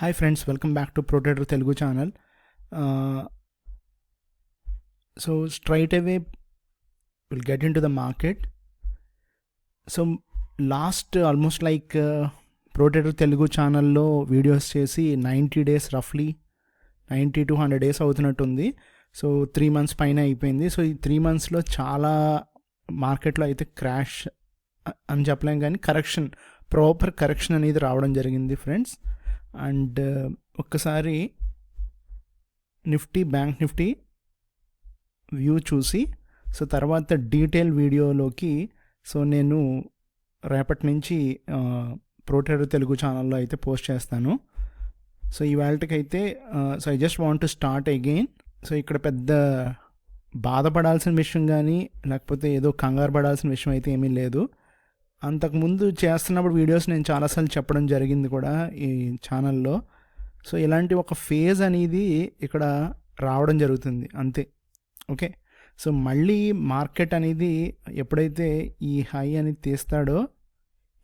Hi friends, welcome back to ProTrader Telugu channel. So straight away we'll get into the market. So last almost like ProTrader Telugu channel lo videos chesi 90 days roughly 90 to 100 days అవుతున్నట్టుంది. So 3 months పైన అయిపోయింది. So ఈ 3 monthsలో చాలా మార్కెట్లో అయితే crash అని చెప్పలేం, కానీ proper correction అనేది రావడం జరిగింది ఫ్రెండ్స్. అండ్ ఒక్కసారి బ్యాంక్ నిఫ్టీ వ్యూ చూసి సో తర్వాత డీటెయిల్ వీడియోలోకి సో నేను రేపటి నుంచి ProTrader తెలుగు ఛానల్లో అయితే పోస్ట్ చేస్తాను. సో ఇవాళకైతే so I just want to start again. So ఇక్కడ పెద్ద బాధపడాల్సిన విషయం కానీ లేకపోతే ఏదో కంగారు పడాల్సిన విషయం అయితే ఏమీ లేదు. అంతకుముందు చేస్తున్నప్పుడు వీడియోస్ నేను చాలాసార్లు చెప్పడం జరిగింది కూడా ఈ ఛానల్లో. సో ఇలాంటి ఒక ఫేజ్ అనేది ఇక్కడ రావడం జరుగుతుంది అంతే. ఓకే, సో మళ్ళీ మార్కెట్ అనేది ఎప్పుడైతే ఈ హై అనేది తీస్తాడో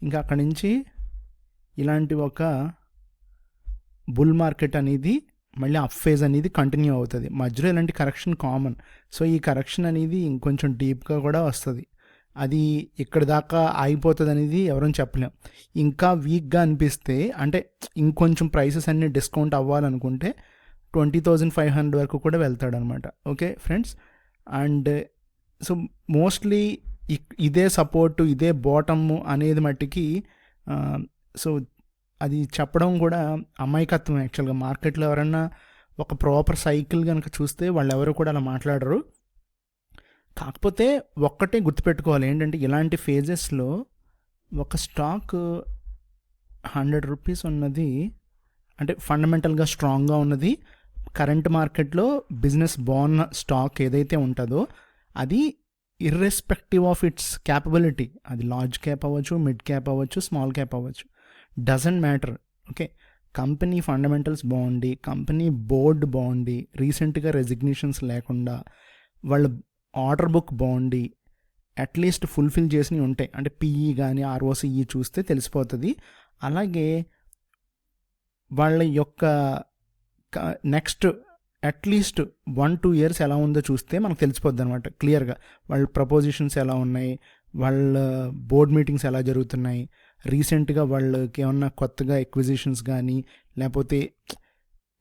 ఇంకా అక్కడి నుంచి ఇలాంటి ఒక బుల్ మార్కెట్ అనేది మళ్ళీ అప్ ఫేజ్ అనేది కంటిన్యూ అవుతుంది. మధ్యలో ఇలాంటి కరెక్షన్ కామన్. సో ఈ కరెక్షన్ అనేది ఇంకొంచెం డీప్గా కూడా వస్తుంది. అది ఇక్కడ దాకా ఆగిపోతుంది అనేది ఎవరైనా చెప్పలేం. ఇంకా వీక్గా అనిపిస్తే అంటే ఇంకొంచెం ప్రైసెస్ అన్నీ డిస్కౌంట్ అవ్వాలనుకుంటే 20,500 వరకు కూడా వెళ్తాడనమాట. Okay friends, and so mostly ఇదే సపోర్టు ఇదే బాటమ్ అనేది మట్టికి సో అది చెప్పడం కూడా అమాయకత్వం. యాక్చువల్గా మార్కెట్లో ఎవరన్నా ఒక ప్రాపర్ సైకిల్ కనుక చూస్తే వాళ్ళు ఎవరు కూడా అలా మాట్లాడరు. కాకపోతే ఒక్కటే గుర్తుపెట్టుకోవాలి ఏంటంటే ఇలాంటి ఫేజెస్లో ఒక స్టాక్ 100 రూపీస్ ఉన్నది అంటే ఫండమెంటల్గా స్ట్రాంగ్గా ఉన్నది, కరెంట్ మార్కెట్లో బిజినెస్ బాగున్న స్టాక్ ఏదైతే ఉంటుందో అది ఇర్రెస్పెక్టివ్ ఆఫ్ ఇట్స్ క్యాపబిలిటీ, అది లార్జ్ క్యాప్ అవ్వచ్చు, మిడ్ క్యాప్ అవ్వచ్చు, స్మాల్ క్యాప్ అవ్వచ్చు, doesn't matter. Okay, company fundamentals బాగుండి, కంపెనీ బోర్డ్ బాగుండి, రీసెంట్గా రెసిగ్నేషన్స్ లేకుండా, వాళ్ళ ఆర్డర్ బుక్ బాగుండి, అట్లీస్ట్ ఫుల్ఫిల్ చేసినవి ఉంటాయి అంటే పిఈ కానీ ఆర్ఓసిఈ చూస్తే తెలిసిపోతుంది. అలాగే వాళ్ళ యొక్క నెక్స్ట్ అట్లీస్ట్ 1-2 years ఎలా ఉందో చూస్తే మనకు తెలిసిపోద్ది అనమాట క్లియర్గా. వాళ్ళ ప్రపోజిషన్స్ ఎలా ఉన్నాయి, వాళ్ళ బోర్డ్ మీటింగ్స్ ఎలా జరుగుతున్నాయి, రీసెంట్గా వాళ్ళకి ఏమన్నా కొత్తగా ఎక్విజిషన్స్ కానీ లేకపోతే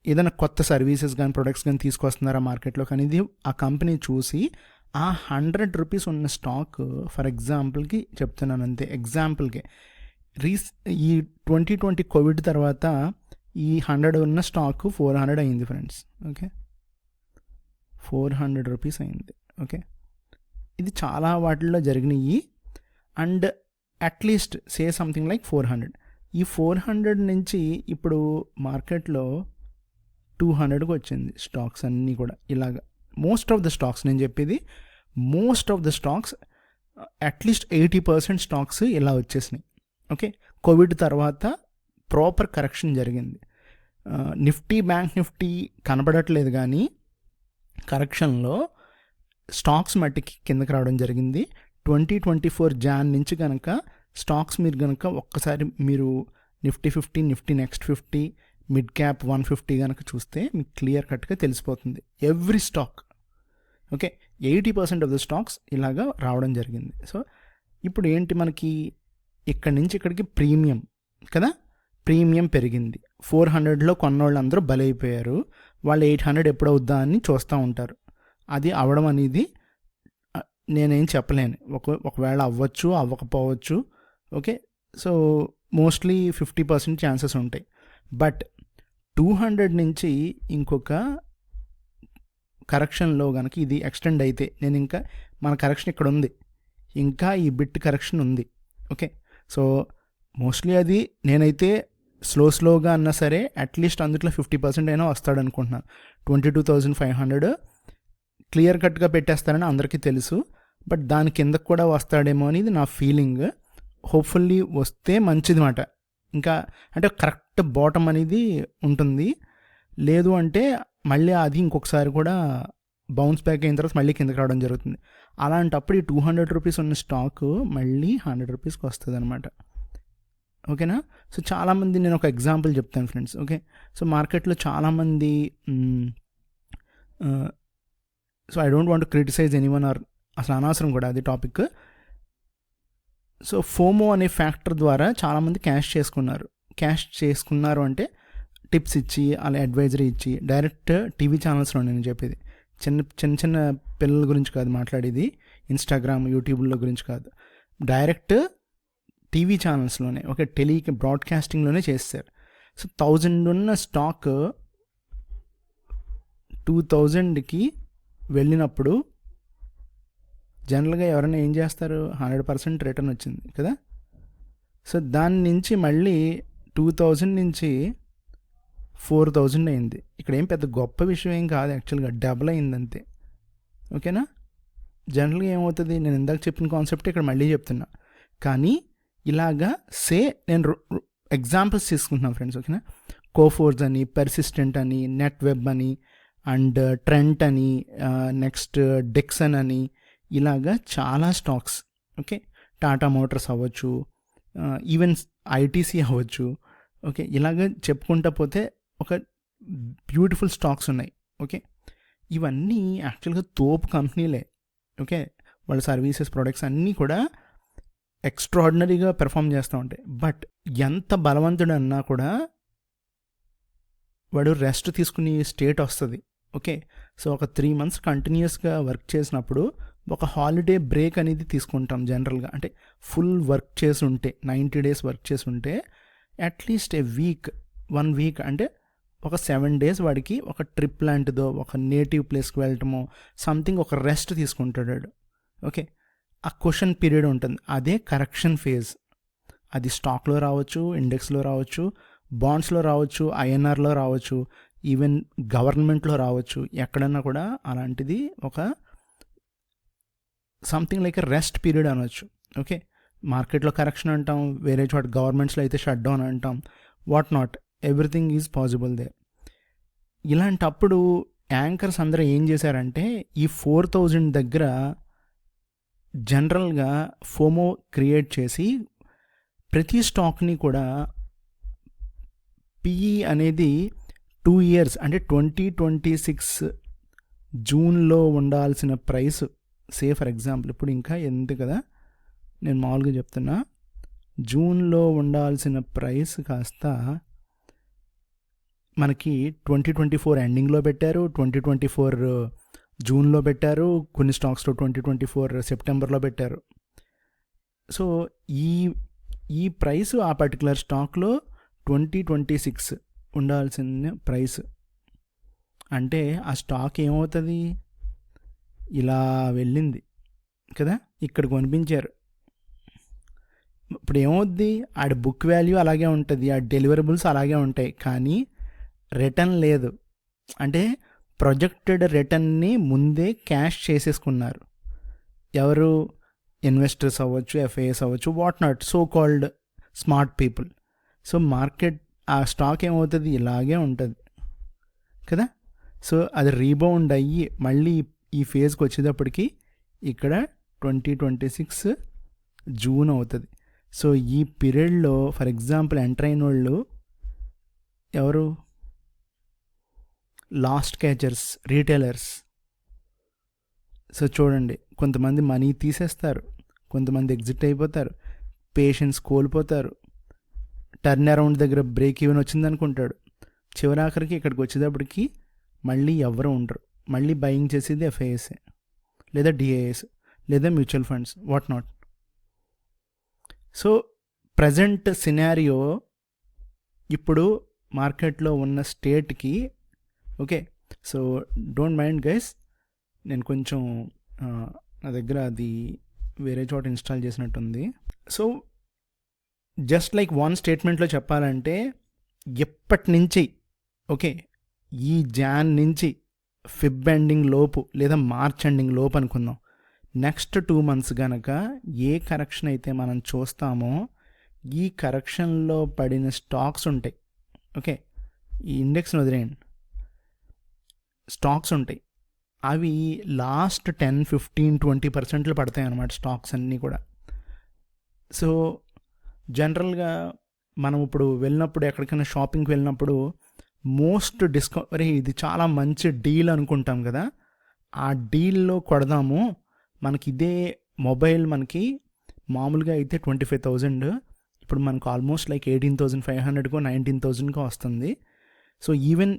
ఏదైనా కొత్త సర్వీసెస్ కానీ ప్రొడక్ట్స్ కానీ తీసుకొస్తున్నారా మార్కెట్లోకి అనేది ఆ కంపెనీ చూసి ఆ 100 రూపీస్ ఉన్న స్టాక్ ఫర్ ఎగ్జాంపుల్కి చెప్తున్నాను అంతే, ఎగ్జాంపుల్కి ఈ 2020 కోవిడ్ తర్వాత ఈ 100 ఉన్న స్టాక్ 400 అయింది ఫ్రెండ్స్. ఓకే, 400 రూపీస్ అయింది. ఓకే, ఇది చాలా వాటిల్లో జరిగినాయి. And at least say something like 400. ఈ 400 నుంచి ఇప్పుడు మార్కెట్లో 200కి వచ్చింది స్టాక్స్ అన్నీ కూడా. ఇలాగా మోస్ట్ ఆఫ్ ద స్టాక్స్, నేను చెప్పేది most of the stocks at least 80% stocks ఇలా వచ్చేసినాయి. ఓకే, కోవిడ్ తర్వాత ప్రాపర్ కరెక్షన్ జరిగింది. బ్యాంక్ నిఫ్టీ కనబడట్లేదు కానీ కరెక్షన్లో స్టాక్స్ మట్టికి కిందకి రావడం జరిగింది. 2024 జాన్ నుంచి కనుక స్టాక్స్ మీరు కనుక ఒక్కసారి మీరు Nifty 50, Nifty next 50, mid cap 150 కనుక చూస్తే మీకు క్లియర్ కట్గా తెలిసిపోతుంది every stock. Okay, 80% of the stocks ఇలాగా రావడం జరిగింది. సో ఇప్పుడు ఏంటి మనకి ఇక్కడి నుంచి ఇక్కడికి ప్రీమియం కదా, ప్రీమియం పెరిగింది. 400లో కొన్నోళ్ళు అందరూ బలైపోయారు. వాళ్ళు 800 ఎప్పుడవుద్దా అని చూస్తూ ఉంటారు. అది అవడం అనేది నేనేం చెప్పలేను, ఒకవేళ అవ్వచ్చు అవ్వకపోవచ్చు. ఓకే, సో మోస్ట్లీ 50% ఛాన్సెస్ ఉంటాయి. బట్ 200 నుంచి ఇంకొక కరెక్షన్లో కనుక ఇది ఎక్స్టెండ్ అయితే నేను ఇంకా మన కరెక్షన్ ఇక్కడ ఉంది, ఇంకా ఈ బిట్ కరెక్షన్ ఉంది. ఓకే, సో మోస్ట్లీ అది నేనైతే స్లోగా అన్నా సరే అట్లీస్ట్ అందులో 50% అయినా వస్తాడు అనుకుంటున్నాను. 22,500 క్లియర్ కట్గా పెట్టేస్తారని అందరికీ తెలుసు. బట్ దాని కిందకు కూడా వస్తాడేమో అనేది నా ఫీలింగ్. హోప్ఫుల్లీ వస్తే మంచిది మాట. ఇంకా అంటే కరెక్ట్ బాటమ్ అనేది ఉంటుంది. లేదు అంటే మళ్ళీ అది ఇంకొకసారి కూడా బౌన్స్ బ్యాక్ అయిన తర్వాత మళ్ళీ కిందకి రావడం జరుగుతుంది. అలాంటప్పుడు ఈ 200 రూపీస్ ఉన్న స్టాక్ మళ్ళీ 100 రూపీస్కి వస్తుంది అనమాట. ఓకేనా. సో చాలామంది, నేను ఒక ఎగ్జాంపుల్ చెప్తాను ఫ్రెండ్స్. ఓకే, సో మార్కెట్లో చాలామంది, so I don't want to criticise anyone, or అసలు అనవసరం కూడా అది టాపిక్. సో ఫోమో అనే ఫ్యాక్టర్ ద్వారా చాలామంది క్యాష్ చేసుకున్నారు అంటే టిప్స్ ఇచ్చి, అలా అడ్వైజరీ ఇచ్చి, డైరెక్ట్ టీవీ ఛానల్స్లో నేను చెప్పేది, చిన్న పిల్లల గురించి కాదు మాట్లాడేది, ఇన్స్టాగ్రామ్ యూట్యూబ్లో గురించి కాదు, డైరెక్ట్ టీవీ ఛానల్స్లోనే, ఓకే, బ్రాడ్కాస్టింగ్లోనే చేస్తారు. సో 1000 ఉన్న స్టాక్ 2000కి వెళ్ళినప్పుడు జనరల్గా ఎవరైనా ఏం చేస్తారు, 100% రిటర్న్ వచ్చింది కదా. సో దాని నుంచి మళ్ళీ 2000 నుంచి 4000 అయింది. ఇక్కడ ఏం పెద్ద గొప్ప విషయం ఏం కాదు, యాక్చువల్గా డబుల్ అయింది అంతే. ఓకేనా. జనరల్గా ఏమవుతుంది, నేను ఇందాక చెప్పిన కాన్సెప్ట్ ఇక్కడ మళ్ళీ చెప్తున్నా, కానీ ఇలాగా నేను ఎగ్జాంపుల్స్ తీసుకుంటున్నాను ఫ్రెండ్స్. ఓకేనా. కోఫోర్స్ అని, పెర్సిస్టెంట్ అని, నెట్ వెబ్ అని, అండ్ ట్రెంట్ అని, నెక్స్ట్ డెక్సన్ అని, ఇలాగా చాలా స్టాక్స్. ఓకే, టాటా మోటార్స్ అవ్వచ్చు, ఈవెన్ ఐటీసీ అవ్వచ్చు. ఓకే, ఇలాగ చెప్పుకుంటా పోతే ఒక బ్యూటిఫుల్ స్టాక్స్ ఉన్నాయి. ఓకే, ఇవన్నీ యాక్చువల్గా తోపు కంపెనీలే. ఓకే, వాళ్ళ సర్వీసెస్, ప్రొడక్ట్స్ అన్నీ కూడా ఎక్స్ట్రాడినరీగా పెర్ఫామ్ చేస్తూ ఉంటాయి. బట్ ఎంత బలవంతుడన్నా కూడా వాడు రెస్ట్ తీసుకునే స్టేట్ వస్తుంది. ఓకే, సో ఒక 3 months కంటిన్యూస్గా వర్క్ చేసినప్పుడు ఒక హాలిడే బ్రేక్ అనేది తీసుకుంటాం జనరల్గా. అంటే ఫుల్ వర్క్ చేసి ఉంటే, 90 days వర్క్ చేసి ఉంటే, అట్లీస్ట్ వన్ వీక్ అంటే ఒక 7 days వాడికి ఒక ట్రిప్ లాంటిదో, ఒక నేటివ్ ప్లేస్కి వెళ్ళటమో, సంథింగ్, ఒక రెస్ట్ తీసుకుంటాడు. ఓకే, ఆ క్వశ్చన్ పీరియడ్ ఉంటుంది, అదే కరెక్షన్ ఫేజ్. అది స్టాక్లో రావచ్చు, ఇండెక్స్లో రావచ్చు, బాండ్స్లో రావచ్చు, ఐఎన్ఆర్లో రావచ్చు, ఈవెన్ గవర్నమెంట్లో రావచ్చు, ఎక్కడన్నా కూడా అలాంటిది ఒక something like a rest period అనవచ్చు. ఓకే, మార్కెట్లో కరెక్షన్ అంటాం, వేరే చోట గవర్నమెంట్స్లో అయితే షట్ డౌన్ అంటాం, what not, everything is possible there. ఇలాంటప్పుడు యాంకర్స్ అందరూ ఏం చేశారంటే, ఈ 4000 దగ్గర జనరల్గా ఫోమో క్రియేట్ చేసి ప్రతి స్టాక్ని కూడా పిఈ అనేది 2 years అంటే 2026 జూన్లో ఉండాల్సిన ప్రైస్, సే ఫర్ ఎగ్జాంపుల్ ఇప్పుడు ఇంకా ఎంత కదా, నేను మామూలుగా చెప్తున్నా, జూన్లో ఉండాల్సిన ప్రైస్ కాస్త మనకి 2024 ఎండింగ్లో పెట్టారు, 2024 జూన్లో పెట్టారు, కొన్ని స్టాక్స్లో 2024 సెప్టెంబర్లో పెట్టారు. సో ఈ ప్రైస్ ఆ పర్టికులర్ స్టాక్లో 2026 ఉండాల్సిన ప్రైస్ అంటే ఆ స్టాక్ ఏమవుతుంది, ఇలా వెళ్ళింది కదా, ఇక్కడ కొనిపించారు. ఇప్పుడు ఏమవుద్ది, ఆడ బుక్ వాల్యూ అలాగే ఉంటుంది, ఆ డెలివరబుల్స్ అలాగే ఉంటాయి, కానీ రిటర్న్ లేదు. అంటే ప్రొజెక్టెడ్ రిటర్న్ని ముందే క్యాష్ చేసేసుకున్నారు ఎవరు, ఇన్వెస్టర్స్ అవ్వచ్చు, ఎఫ్ఐఎస్ అవ్వచ్చు, what not, so called smart people. So market, ఆ స్టాక్ ఏమవుతుంది, ఇలాగే ఉంటుంది కదా. సో అది రీబౌండ్ అయ్యి మళ్ళీ ఈ ఫేజ్కి వచ్చేటప్పటికి ఇక్కడ 2026 జూన్ అవుతుంది. సో ఈ పీరియడ్లో ఫర్ ఎగ్జాంపుల్ ఎంటర్ అయిన వాళ్ళు ఎవరు, లాస్ట్ క్యాచర్స్, రీటైలర్స్. సో చూడండి, కొంతమంది మనీ తీసేస్తారు, కొంతమంది ఎగ్జిట్ అయిపోతారు, పేషెన్స్ కోల్పోతారు, టర్న్ అరౌండ్ దగ్గర బ్రేక్ ఈవెన్ వచ్చింది అనుకుంటాడు, చివరాఖరికి ఇక్కడికి వచ్చేటప్పటికి మళ్ళీ ఎవరు ఉండరు, మళ్ళీ బయింగ్ చేసేది ఎఫ్ఐఎస్ఏ లేదా డిఐఎస్ లేదా mutual funds, what not. So present scenario ఇప్పుడు మార్కెట్లో ఉన్న స్టేట్కి, okay, so don't mind guys, నేను కొంచెం నా దగ్గర అది వేరే చోట ఇన్స్టాల్ చేసినట్టుంది. సో జస్ట్ లైక్ వన్ స్టేట్మెంట్లో చెప్పాలంటే, ఎప్పటి నుంచి, ఓకే, ఈ జాన్ నుంచి ఫిబ్ ఎండింగ్ లోపు లేదా మార్చ్ ఎండింగ్ లోపు అనుకుందాం, నెక్స్ట్ 2 months కనుక ఏ కరెక్షన్ అయితే మనం చూస్తామో, ఈ కరెక్షన్లో పడిన స్టాక్స్ ఉంటాయి. ఓకే, ఈ ఇండెక్స్ని వదిలేయండి, స్టాక్స్ ఉంటాయి, అవి లాస్ట్ 10, 15, 20% పడతాయి అన్నమాట స్టాక్స్ అన్నీ కూడా. సో జనరల్గా మనం ఇప్పుడు వెళ్ళినప్పుడు ఎక్కడికైనా షాపింగ్కి వెళ్ళినప్పుడు మోస్ట్ అరే ఇది చాలా మంచి డీల్ అనుకుంటాం కదా, ఆ డీల్లో కొడదాము, మనకి ఇదే మొబైల్ మనకి మామూలుగా అయితే 25,000, ఇప్పుడు మనకు ఆల్మోస్ట్ లైక్ 18,500కో 19,000కో వస్తుంది. So even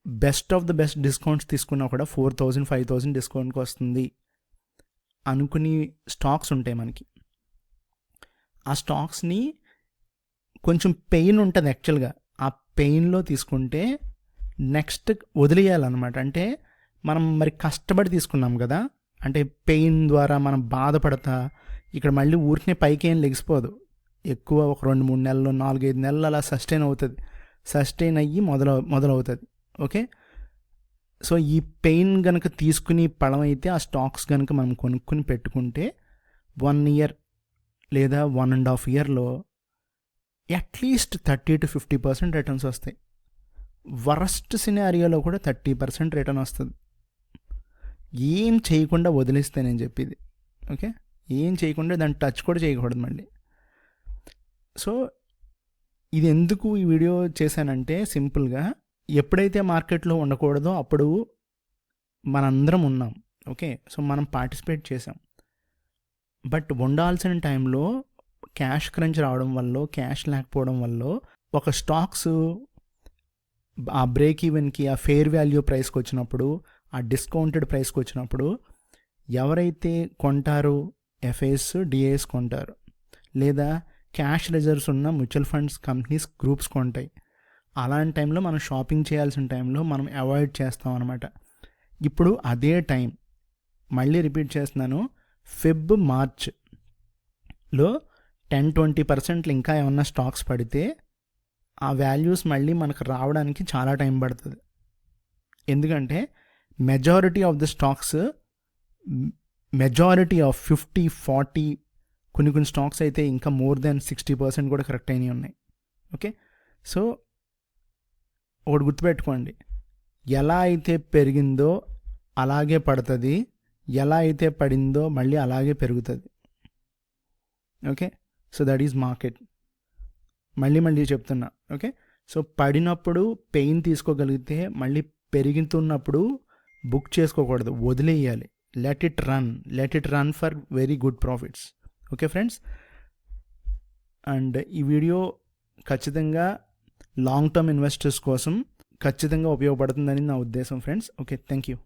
best of the best discounts తీసుకున్నా కూడా 4,000 5,000 డిస్కౌంట్కి వస్తుంది అనుకుని స్టాక్స్ ఉంటాయి మనకి. ఆ స్టాక్స్ని కొంచెం పెయిన్ ఉంటుంది యాక్చువల్గా, ఆ పెయిన్లో తీసుకుంటే నెక్స్ట్ వదిలేయాలన్నమాట. అంటే మనం మరి కష్టపడి తీసుకున్నాం కదా, అంటే పెయిన్ ద్వారా మనం బాధపడతా ఇక్కడ మళ్ళీ ఊరికనే పైకి ఏం లెగిసిపోదు, ఎక్కువ ఒక 2-3 నెలలు 4-5 నెలలు అలా సస్టైన్ అవుతుంది, సస్టైన్ అయ్యి మొదలవుతుంది. ఓకే, సో ఈ పెయిన్ కనుక తీసుకుని పడమైతే ఆ స్టాక్స్ కనుక మనం కొనుక్కుని పెట్టుకుంటే 1 year లేదా 1.5 yearలో అట్లీస్ట్ 30-50% రిటర్న్స్ వస్తాయి. వరస్ట్ సినారియోలో కూడా 30% రిటర్న్ వస్తుంది, ఏం చేయకుండా వదిలేస్తే. నేను చెప్పేది ఓకే, ఏం చేయకుండా దాన్ని టచ్ కూడా చేయకూడదు మళ్ళీ. సో ఇది ఎందుకు ఈ వీడియో చేశానంటే సింపుల్గా, ఎప్పుడైతే మార్కెట్లో ఉండకూడదో అప్పుడు మనందరం ఉన్నాం. ఓకే, సో మనం పార్టిసిపేట్ చేసాం, బట్ ఉండాల్సిన టైంలో క్యాష్ క్రంచ్ రావడం వల్ల, క్యాష్ లేకపోవడం వల్ల ఒక స్టాక్స్ ఆ బ్రేక్ ఈవెన్కి, ఆ ఫెయిర్ వాల్యూ ప్రైస్కి వచ్చినప్పుడు, ఆ డిస్కౌంటెడ్ ప్రైస్కి వచ్చినప్పుడు ఎవరైతే కొంటారో ఎఫ్ఐఎస్ డిఐఎస్ కొంటారు, లేదా క్యాష్ రిజర్వ్స్ ఉన్న మ్యూచువల్ ఫండ్స్ కంపెనీస్ గ్రూప్స్ కొంటాయి. అలాంటి టైంలో మనం షాపింగ్ చేయాల్సిన టైంలో మనం అవాయిడ్ చేస్తాం అనమాట. ఇప్పుడు అదే టైం, మళ్ళీ రిపీట్ చేస్తున్నాను, March-లో 10-20% ఇంకా ఏమన్నా స్టాక్స్ పడితే ఆ వాల్యూస్ మళ్ళీ మనకు రావడానికి చాలా టైం పడుతుంది. ఎందుకంటే majority of the stocks, majority of 50-40, కొన్ని స్టాక్స్ అయితే ఇంకా మోర్ దెన్ 60% కూడా కరెక్ట్ అయినవి ఉన్నాయి. ఓకే, సో ఒకటి గుర్తుపెట్టుకోండి, ఎలా అయితే పెరిగిందో అలాగే పడుతుంది, ఎలా అయితే పడిందో మళ్ళీ అలాగే పెరుగుతుంది. Okay, so that is market. మళ్ళీ చెప్తున్నా. ఓకే, సో పడినప్పుడు పెయిన్ తీసుకోగలిగితే మళ్ళీ పెరుగుతున్నప్పుడు బుక్ చేసుకోకూడదు, వదిలేయాలి. Let it run for very good profits. Okay friends, and ఈ వీడియో ఖచ్చితంగా లాంగ్ టర్మ్ ఇన్వెస్టర్స్ కోసం ఖచ్చితంగా ఉపయోగపడుతుందని నా ఉద్దేశం ఫ్రెండ్స్. Okay, thank you.